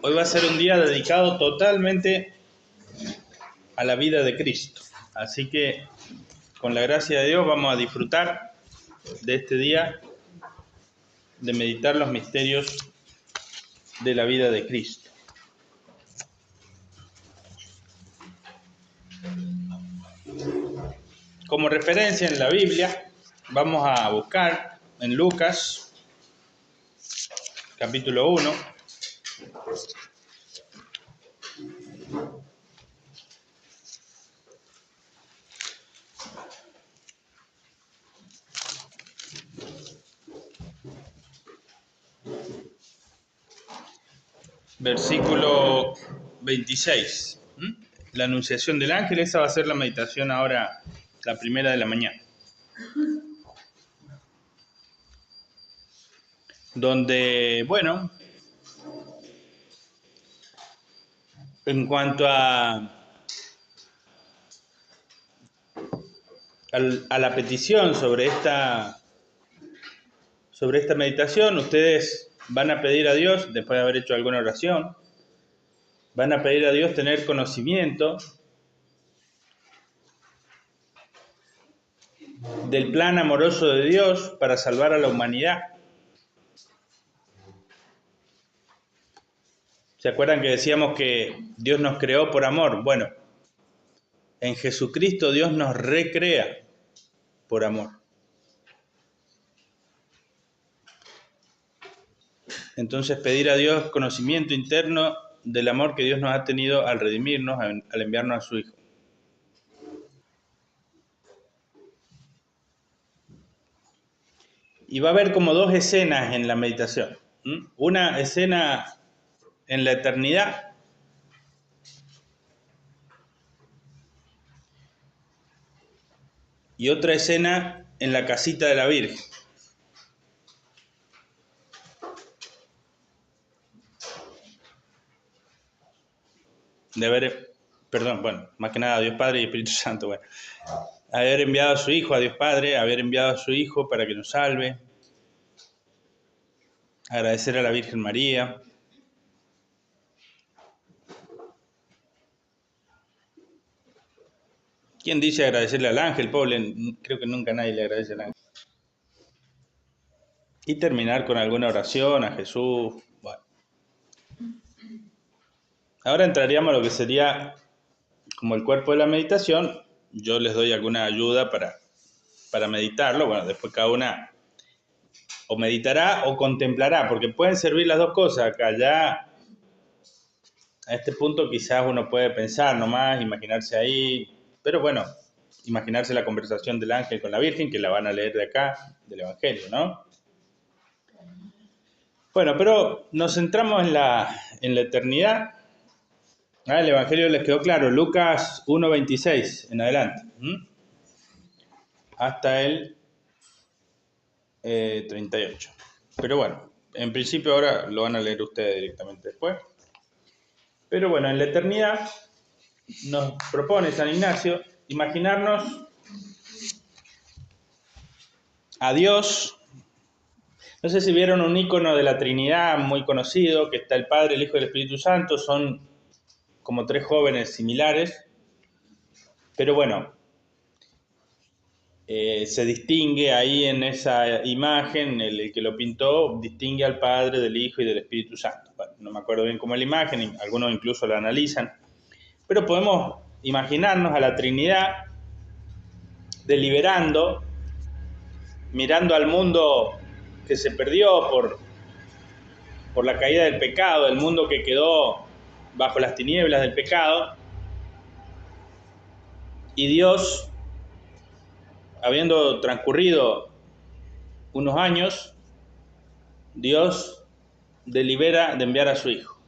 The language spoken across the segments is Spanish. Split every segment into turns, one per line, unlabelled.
Hoy va a ser un día dedicado totalmente a la vida de Cristo. Así que, con la gracia de Dios, vamos a disfrutar de este día, de meditar los misterios de la vida de Cristo. Como referencia en la Biblia, vamos a buscar en Lucas, capítulo 1, versículo 26. La anunciación del ángel, esa va a ser la meditación ahora, la primera de la mañana. Donde, bueno, en cuanto a la petición sobre esta meditación, ustedes van a pedir a Dios, después de haber hecho alguna oración, van a pedir a Dios tener conocimiento del plan amoroso de Dios para salvar a la humanidad. ¿Se acuerdan que decíamos que Dios nos creó por amor? Bueno, en Jesucristo Dios nos recrea por amor. Entonces pedir a Dios conocimiento interno del amor que Dios nos ha tenido al redimirnos, al enviarnos a su Hijo. Y va a haber como dos escenas en la meditación. Una escena en la eternidad y otra escena en la casita de la Virgen. De haber, perdón, bueno, más que nada Dios Padre y Espíritu Santo, bueno. Haber enviado a su Hijo, a Dios Padre, haber enviado a su Hijo para que nos salve. Agradecer a la Virgen María. ¿Quién dice agradecerle al ángel? Pobre, creo que nunca nadie le agradece al ángel. Y terminar con alguna oración a Jesús. Bueno. Ahora entraríamos a lo que sería como el cuerpo de la meditación. Yo les doy alguna ayuda para meditarlo. Bueno, después cada una o meditará o contemplará, porque pueden servir las dos cosas. Acá ya, a este punto quizás uno puede pensar nomás, imaginarse ahí, pero bueno, imaginarse la conversación del ángel con la Virgen, que la van a leer de acá, del Evangelio, ¿no? Bueno, pero nos centramos en la eternidad. El Evangelio les quedó claro, Lucas 1:26 en adelante, hasta el 38. Pero bueno, en principio ahora lo van a leer ustedes directamente después. Pero bueno, en la eternidad nos propone San Ignacio imaginarnos a Dios. No sé si vieron un icono de la Trinidad muy conocido, que está el Padre, el Hijo y el Espíritu Santo, son como tres jóvenes similares, pero bueno, se distingue ahí en esa imagen, el que lo pintó, distingue al Padre, del Hijo y del Espíritu Santo. Bueno, no me acuerdo bien cómo es la imagen, algunos incluso la analizan, pero podemos imaginarnos a la Trinidad deliberando, mirando al mundo que se perdió por la caída del pecado, el mundo que quedó bajo las tinieblas del pecado, y Dios, habiendo transcurrido unos años, Dios delibera de enviar a su Hijo.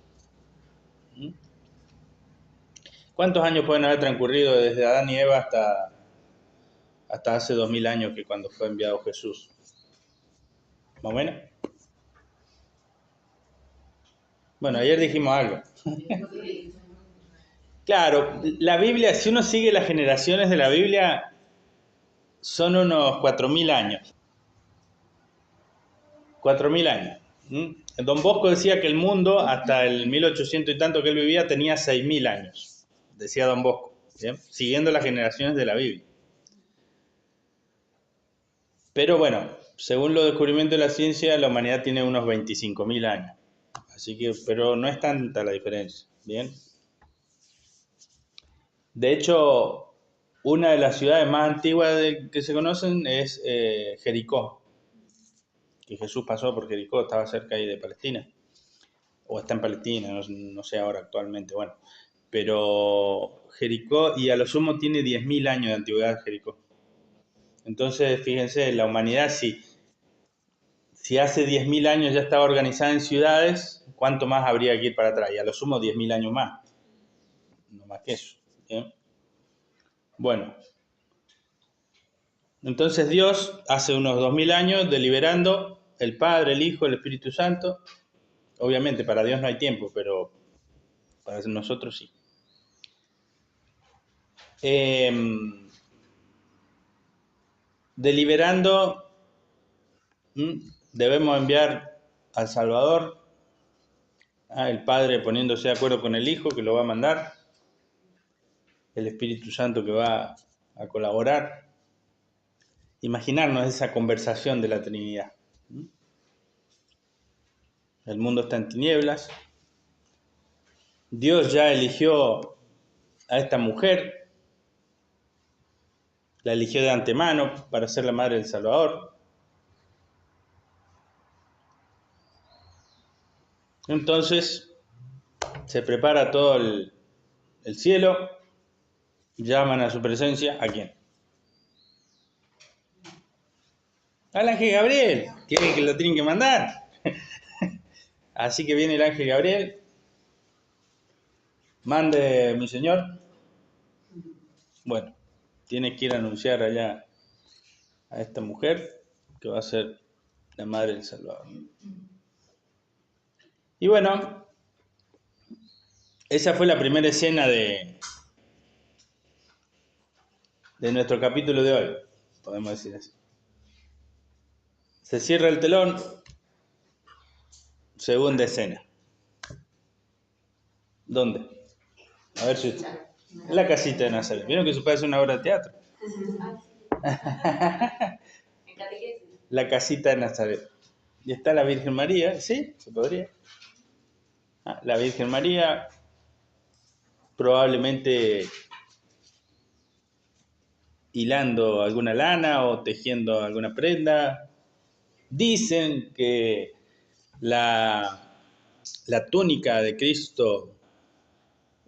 ¿Cuántos años pueden haber transcurrido desde Adán y Eva hasta hace 2000 años, que cuando fue enviado Jesús? ¿Más o menos? Bueno, ayer dijimos algo. Claro, la Biblia, si uno sigue las generaciones de la Biblia, son unos 4000 años. 4000 años. Don Bosco decía que el mundo, hasta el 1800 y tanto que él vivía, tenía 6.000 años, decía Don Bosco, ¿bien? Siguiendo las generaciones de la Biblia. Pero bueno, según los descubrimientos de la ciencia, la humanidad tiene unos 25.000 años. Así que, pero no es tanta la diferencia, ¿bien? De hecho, una de las ciudades más antiguas que se conocen es Jericó, que Jesús pasó por Jericó, estaba cerca ahí de Palestina, o está en Palestina, no sé ahora actualmente, bueno. Pero Jericó, y a lo sumo tiene 10.000 años de antigüedad Jericó. Entonces, fíjense, la humanidad, si hace 10.000 años ya estaba organizada en ciudades, ¿cuánto más habría que ir para atrás? Y a lo sumo 10.000 años más, no más que eso. ¿Bien? Bueno, entonces Dios hace unos 2.000 años deliberando el Padre, el Hijo, el Espíritu Santo. Obviamente para Dios no hay tiempo, pero para nosotros sí. Deliberando, debemos enviar al Salvador, el Padre poniéndose de acuerdo con el Hijo que lo va a mandar, el Espíritu Santo que va a colaborar. Imaginarnos esa conversación de la Trinidad. El mundo está en tinieblas. Dios ya eligió a esta mujer, la eligió de antemano para ser la madre del Salvador. Entonces se prepara todo el cielo, llaman a su presencia, ¿a quién? Al ángel Gabriel, que lo tienen que mandar. Así que viene el ángel Gabriel, mande mi señor. Bueno, tiene que ir a anunciar allá a esta mujer que va a ser la madre del Salvador. Y bueno, esa fue la primera escena de nuestro capítulo de hoy, podemos decir así. Se cierra el telón, segunda escena. ¿Dónde? A ver si usted... La casita de Nazaret. ¿Vieron que eso parece una obra de teatro? La casita de Nazaret. Y está la Virgen María, ¿sí? ¿Se podría? La Virgen María, probablemente hilando alguna lana o tejiendo alguna prenda. Dicen que la túnica de Cristo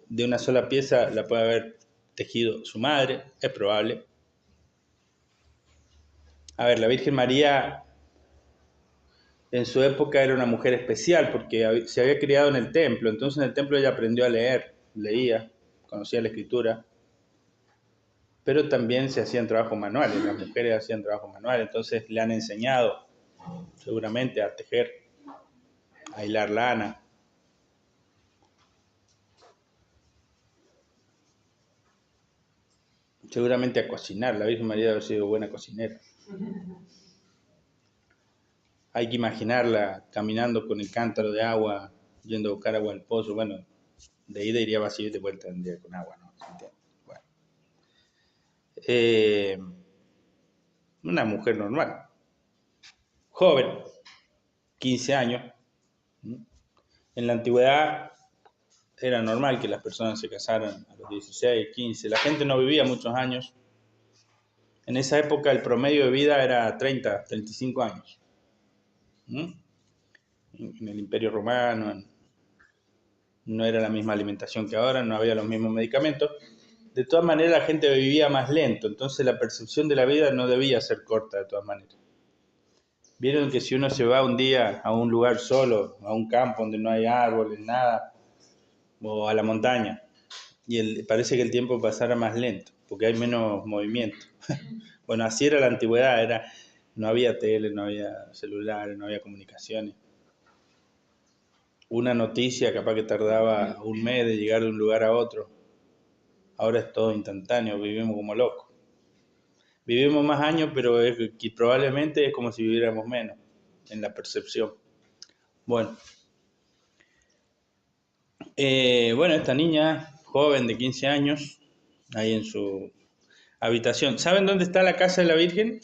de una sola pieza la puede haber tejido su madre, es probable. A ver, la Virgen María en su época era una mujer especial porque se había criado en el templo, entonces en el templo ella aprendió a leer, leía, conocía la escritura, pero también se hacían trabajos manuales, las mujeres hacían trabajos manuales, entonces le han enseñado seguramente a tejer, a hilar lana. Seguramente a cocinar, la Virgen María debe haber sido buena cocinera. Hay que imaginarla caminando con el cántaro de agua, yendo a buscar agua al pozo. Bueno, de ida iría vacío y de vuelta tendría con agua, ¿no? Bueno. Una mujer normal, joven, 15 años. En la antigüedad era normal que las personas se casaran a los 16, 15. La gente no vivía muchos años. En esa época el promedio de vida era 30, 35 años. En el Imperio Romano no era la misma alimentación que ahora, no había los mismos medicamentos. De todas maneras la gente vivía más lento, entonces la percepción de la vida no debía ser corta de todas maneras. Vieron que si uno se va un día a un lugar solo, a un campo donde no hay árboles, nada, o a la montaña, y parece que el tiempo pasara más lento, porque hay menos movimiento. Bueno, así era la antigüedad, no había tele, no había celulares, no había comunicaciones. Una noticia capaz que tardaba un mes de llegar de un lugar a otro. Ahora es todo instantáneo, vivimos como locos. Vivimos más años, pero probablemente es como si viviéramos menos en la percepción. Bueno, bueno, esta niña joven de 15 años, ahí en su habitación. ¿Saben dónde está la casa de la Virgen?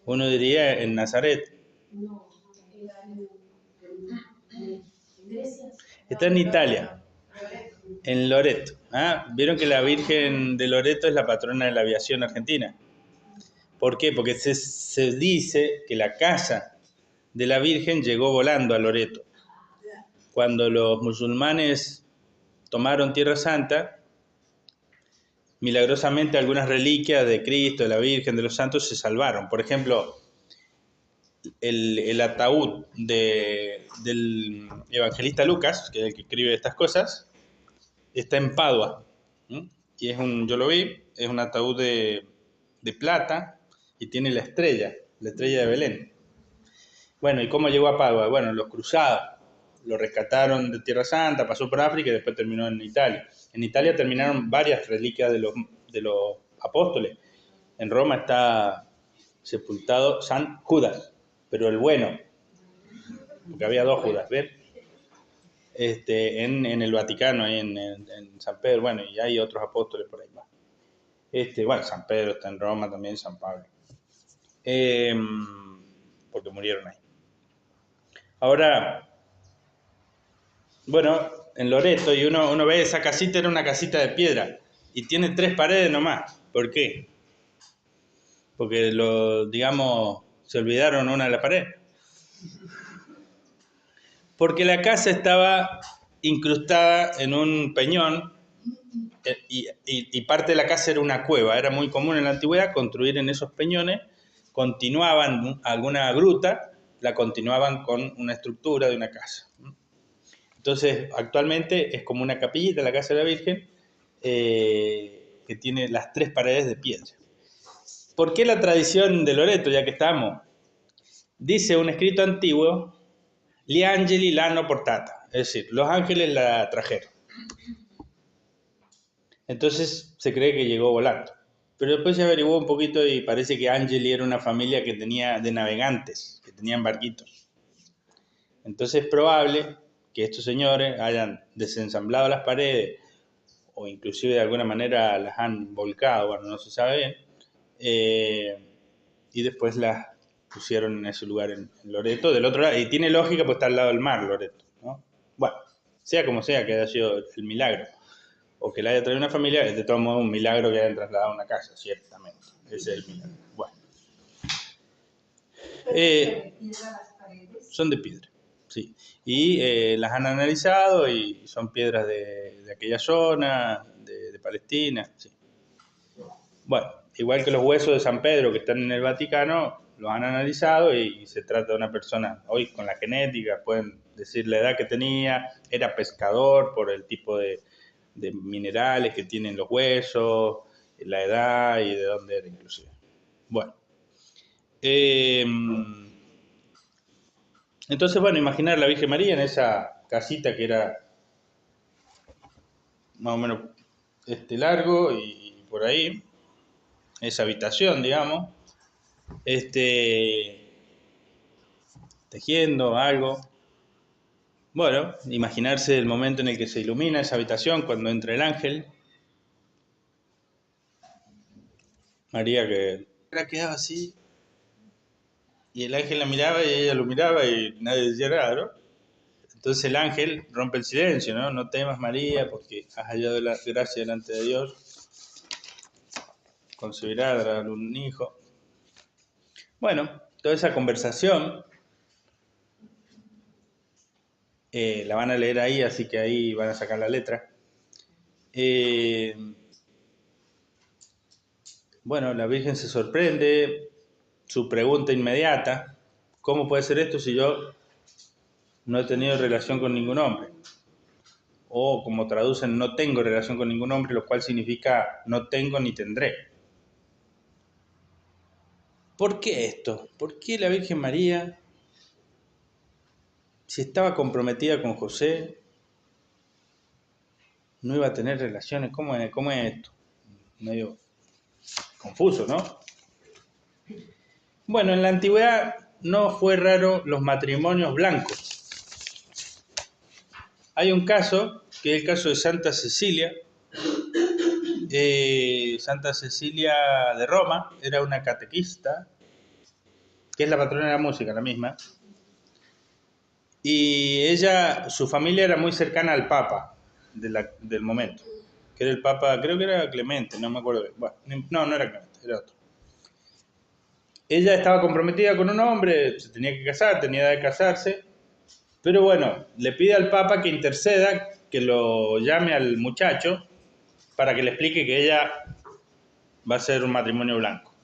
Uno diría en Nazaret. Está en Italia, en Loreto. ¿Ah? ¿Vieron que la Virgen de Loreto es la patrona de la aviación argentina? ¿Por qué? Porque se dice que la casa de la Virgen llegó volando a Loreto. Cuando los musulmanes tomaron Tierra Santa, milagrosamente algunas reliquias de Cristo, de la Virgen, de los santos se salvaron. Por ejemplo, el ataúd del evangelista Lucas, que es el que escribe estas cosas, está en Padua. ¿Mm? Y yo lo vi, es un ataúd de plata y tiene la estrella de Belén. Bueno, ¿y cómo llegó a Padua? Bueno, los cruzados lo rescataron de Tierra Santa, pasó por África y después terminó en Italia. En Italia terminaron varias reliquias de los apóstoles. En Roma está sepultado San Judas, pero el bueno, porque había dos Judas, ¿ven? En el Vaticano, ahí en San Pedro, bueno, y hay otros apóstoles por ahí más. Bueno, San Pedro está en Roma también, San Pablo. Porque murieron ahí. Ahora, bueno, en Loreto, y uno ve esa casita, era una casita de piedra, y tiene 3 paredes nomás. ¿Por qué? Porque digamos, se olvidaron una de las paredes. Porque la casa estaba incrustada en un peñón y parte de la casa era una cueva. Era muy común en la antigüedad construir en esos peñones, continuaban alguna gruta, la continuaban con una estructura de una casa. Entonces, actualmente es como una capillita la casa de la Virgen que tiene las 3 paredes de piedra. ¿Por qué la tradición de Loreto, ya que estamos? Dice un escrito antiguo, Gli angeli l'hanno portata, es decir, los ángeles la trajeron. Entonces se cree que llegó volando. Pero después se averiguó un poquito y parece que Angeli era una familia que tenía de navegantes, que tenían barquitos. Entonces es probable que estos señores hayan desensamblado las paredes o inclusive de alguna manera las han volcado, bueno, no se sabe bien, y después las pusieron en ese lugar en Loreto, del otro lado, y tiene lógica pues está al lado del mar Loreto, ¿no? Bueno, sea como sea que haya sido el milagro, o que la haya traído una familia, es de todos modos un milagro que hayan trasladado a una casa, ciertamente, ese es el milagro. Bueno. Son de piedra, sí. Y las han analizado y son piedras de aquella zona, de Palestina, sí. Bueno, igual que los huesos de San Pedro que están en el Vaticano, los han analizado y se trata de una persona, hoy con la genética, pueden decir la edad que tenía, era pescador por el tipo de minerales que tienen los huesos, la edad y de dónde era inclusive. Bueno. Entonces, bueno, imaginar la Virgen María en esa casita que era más o menos largo y por ahí, esa habitación, digamos, tejiendo algo. Bueno, imaginarse el momento en el que se ilumina esa habitación cuando entra el ángel. María que quedaba así y el ángel la miraba y ella lo miraba y nadie decía nada, ¿no? Entonces el ángel rompe el silencio, ¿no? No temas, María, porque has hallado la gracia delante de Dios. Concebirá, dará un hijo. Bueno, toda esa conversación la van a leer ahí, así que ahí van a sacar la letra. Bueno, la Virgen se sorprende, su pregunta inmediata, ¿cómo puede ser esto si yo no he tenido relación con ningún hombre? O como traducen, no tengo relación con ningún hombre, lo cual significa no tengo ni tendré. ¿Por qué esto? ¿Por qué la Virgen María, si estaba comprometida con José, no iba a tener relaciones? ¿Cómo es esto? Medio confuso, ¿no? Bueno, en la antigüedad no fue raro los matrimonios blancos. Hay un caso, que es el caso de Santa Cecilia. Santa Cecilia de Roma era una catequista, que es la patrona de la música, la misma. Y ella, su familia era muy cercana al Papa del momento, que era el Papa, creo que era Clemente, no me acuerdo. Bueno, no era Clemente, era otro. Ella estaba comprometida con un hombre, se tenía que casar, tenía edad de casarse, pero bueno, le pide al Papa que interceda, que lo llame al muchacho para que le explique que ella va a ser un matrimonio blanco.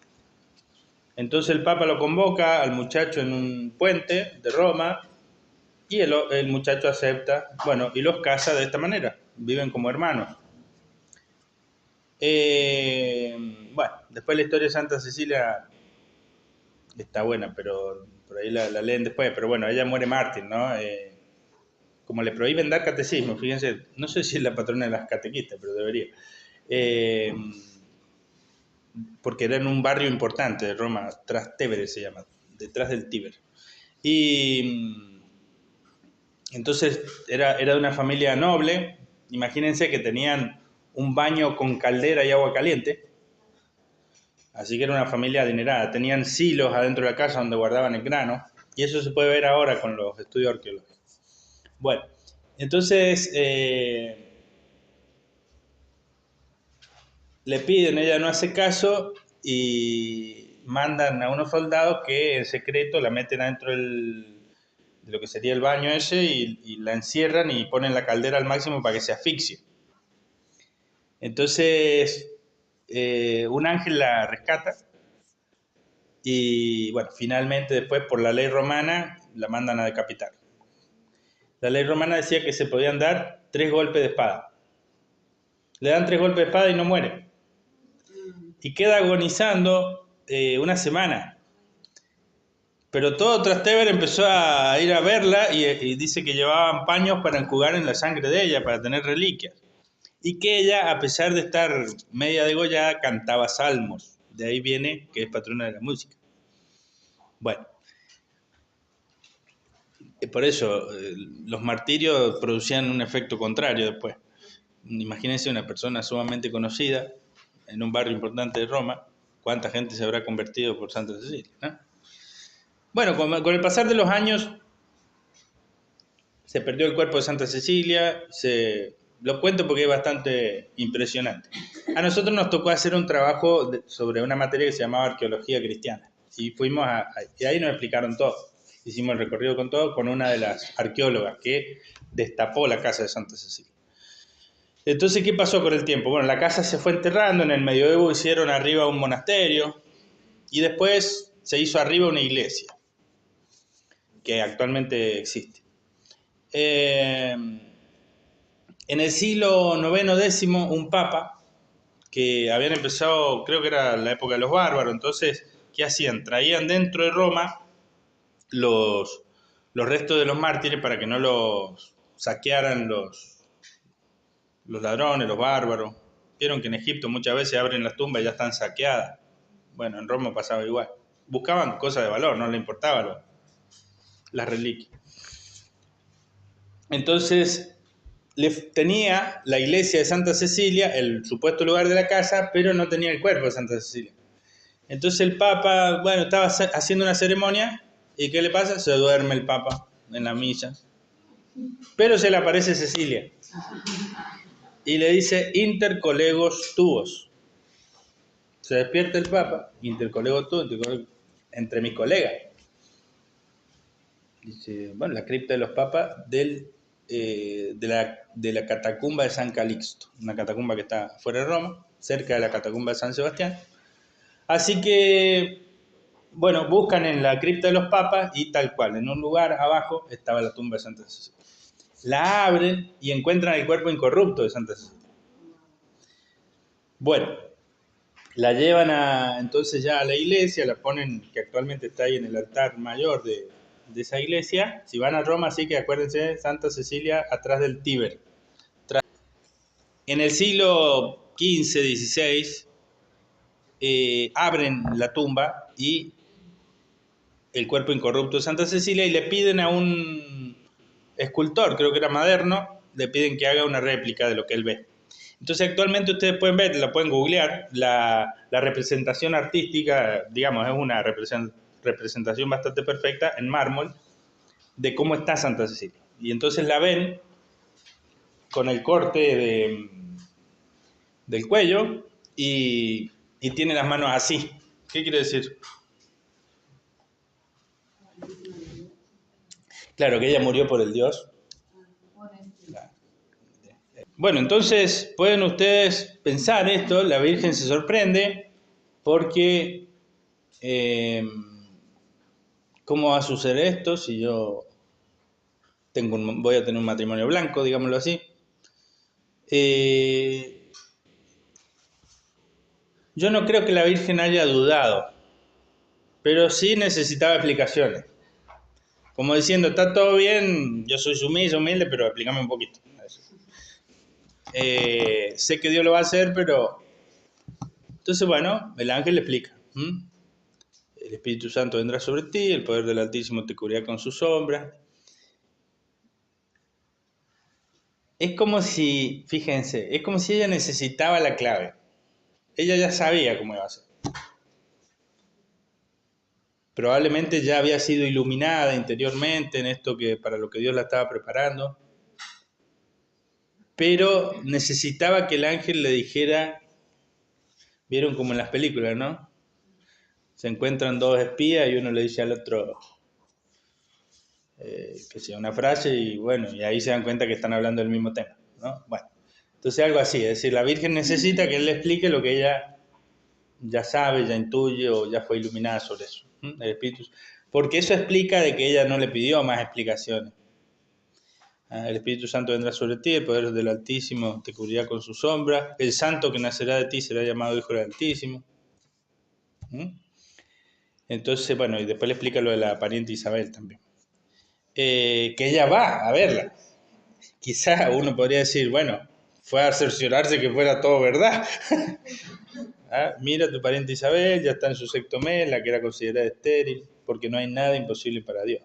Entonces el Papa lo convoca al muchacho en un puente de Roma y el muchacho acepta, bueno, y los casa de esta manera, viven como hermanos. Bueno, después la historia de Santa Cecilia está buena, pero por ahí la leen después, pero bueno, ella muere mártir, ¿no? Como le prohíben dar catecismo, fíjense, no sé si es la patrona de las catequistas, pero debería. Eh, porque era en un barrio importante de Roma, Trastevere se llama, detrás del Tíber. Y entonces era de una familia noble, imagínense que tenían un baño con caldera y agua caliente, así que era una familia adinerada, tenían silos adentro de la casa donde guardaban el grano, y eso se puede ver ahora con los estudios arqueológicos. Bueno, entonces le piden, ella no hace caso y mandan a unos soldados que en secreto la meten adentro de lo que sería el baño ese y la encierran y ponen la caldera al máximo para que se asfixie. Entonces un ángel la rescata y bueno, finalmente después por la ley romana la mandan a decapitar. La ley romana decía que se podían dar 3 golpes de espada. Le dan 3 golpes de espada y no muere. Y queda agonizando una semana. Pero todo Trastevere empezó a ir a verla y dice que llevaban paños para enjugar en la sangre de ella, para tener reliquias. Y que ella, a pesar de estar media degollada, cantaba salmos. De ahí viene que es patrona de la música. Bueno, por eso los martirios producían un efecto contrario después. Imagínense una persona sumamente conocida en un barrio importante de Roma, cuánta gente se habrá convertido por Santa Cecilia, ¿no? Bueno, con el pasar de los años se perdió el cuerpo de Santa Cecilia, lo cuento porque es bastante impresionante. A nosotros nos tocó hacer un trabajo sobre una materia que se llamaba arqueología cristiana y fuimos y ahí nos explicaron todo. Hicimos el recorrido con todo con una de las arqueólogas que destapó la casa de Santa Cecilia. Entonces, ¿qué pasó con el tiempo? Bueno, la casa se fue enterrando, en el medioevo hicieron arriba un monasterio y después se hizo arriba una iglesia que actualmente existe. En el siglo IX-X, un papa que habían empezado, creo que era la época de los bárbaros, entonces, ¿qué hacían? Traían dentro de Roma los restos de los mártires para que no los saquearan los ladrones, los bárbaros. Vieron que en Egipto muchas veces abren las tumbas y ya están saqueadas. Bueno, en Roma pasaba igual. Buscaban cosas de valor, no les importaba las reliquias. Entonces, tenía la iglesia de Santa Cecilia, el supuesto lugar de la casa, pero no tenía el cuerpo de Santa Cecilia. Entonces el Papa, bueno, estaba haciendo una ceremonia y ¿qué le pasa? Se duerme el Papa en la misa. Pero se le aparece Cecilia y le dice intercolegos tuos. Se despierta el Papa, intercolegos tuos, entre mis colegas. Dice, bueno, la cripta de los papas de la catacumba de San Calixto, una catacumba que está fuera de Roma, cerca de la catacumba de San Sebastián. Así que, bueno, buscan en la cripta de los papas y tal cual, en un lugar abajo estaba la tumba de Santa Cecilia. La abren y encuentran el cuerpo incorrupto de Santa Cecilia. Bueno, la llevan entonces ya a la iglesia, la ponen, que actualmente está ahí en el altar mayor de esa iglesia. Si van a Roma, sí que acuérdense, Santa Cecilia atrás del Tíber. En el siglo XV, XVI, abren la tumba y el cuerpo incorrupto de Santa Cecilia y le piden a un escultor, creo que era Maderno, le piden que haga una réplica de lo que él ve. Entonces actualmente ustedes pueden ver, la pueden googlear, la representación artística, digamos, es una representación bastante perfecta en mármol de cómo está Santa Cecilia. Y entonces la ven con el corte del cuello y tiene las manos así. ¿Qué quiere decir? Claro, que ella murió por el Dios. Bueno, entonces pueden ustedes pensar esto, la Virgen se sorprende porque ¿cómo va a suceder esto si yo voy a tener un matrimonio blanco, digámoslo así? Yo no creo que la Virgen haya dudado, pero sí necesitaba explicaciones. Como diciendo, está todo bien, yo soy sumiso, humilde, pero explícame un poquito. Sé que Dios lo va a hacer, pero... Entonces, bueno, el ángel le explica. El Espíritu Santo vendrá sobre ti, el poder del Altísimo te cubrirá con su sombra. Es como si, fíjense, es como si ella necesitaba la clave. Ella ya sabía cómo iba a ser. Probablemente ya había sido iluminada interiormente en esto que para lo que Dios la estaba preparando, pero necesitaba que el ángel le dijera, vieron como en las películas, ¿no? Se encuentran dos espías y uno le dice al otro, que sea una frase y bueno, y ahí se dan cuenta que están hablando del mismo tema, ¿no? Bueno, entonces algo así, es decir, la Virgen necesita que él le explique lo que ella ya sabe, ya intuye o ya fue iluminada sobre eso, el Espíritu, porque eso explica de que ella no le pidió más explicaciones. El Espíritu Santo vendrá sobre ti, el poder del Altísimo te cubrirá con su sombra, el santo que nacerá de ti será llamado Hijo del Altísimo. Entonces, bueno, y después le explica lo de la pariente Isabel también. Que ella va a verla. Quizá uno podría decir, bueno, fue a cerciorarse que fuera todo verdad. Mira, tu pariente Isabel ya está en su sexto mes, la que era considerada estéril, porque no hay nada imposible para Dios.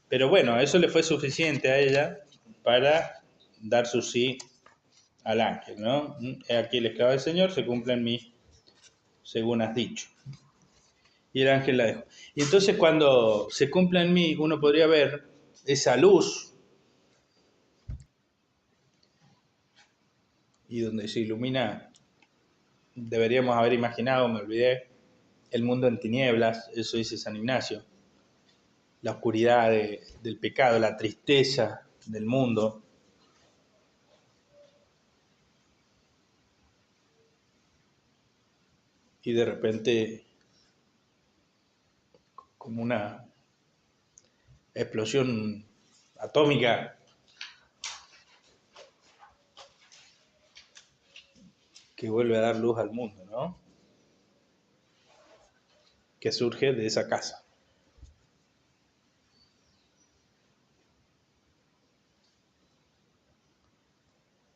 Pero bueno, eso le fue suficiente a ella para dar su sí al ángel, ¿no? He aquí el esclavo del Señor, se cumple en mí según has dicho. Y el ángel la dejó. Y entonces cuando se cumple en mí, uno podría ver esa luz y donde se ilumina, deberíamos haber imaginado, me olvidé, el mundo en tinieblas, eso dice San Ignacio, la oscuridad del pecado, la tristeza del mundo. Y de repente, como una explosión atómica, que vuelve a dar luz al mundo, ¿no? Que surge de esa casa.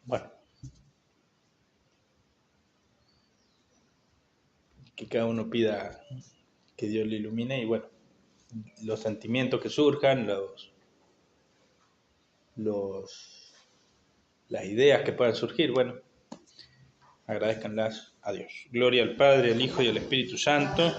Bueno, que cada uno pida que Dios le ilumine y bueno, los sentimientos que surjan, las ideas que puedan surgir, bueno, agradezcanlas a Dios. Gloria al Padre, al Hijo y al Espíritu Santo.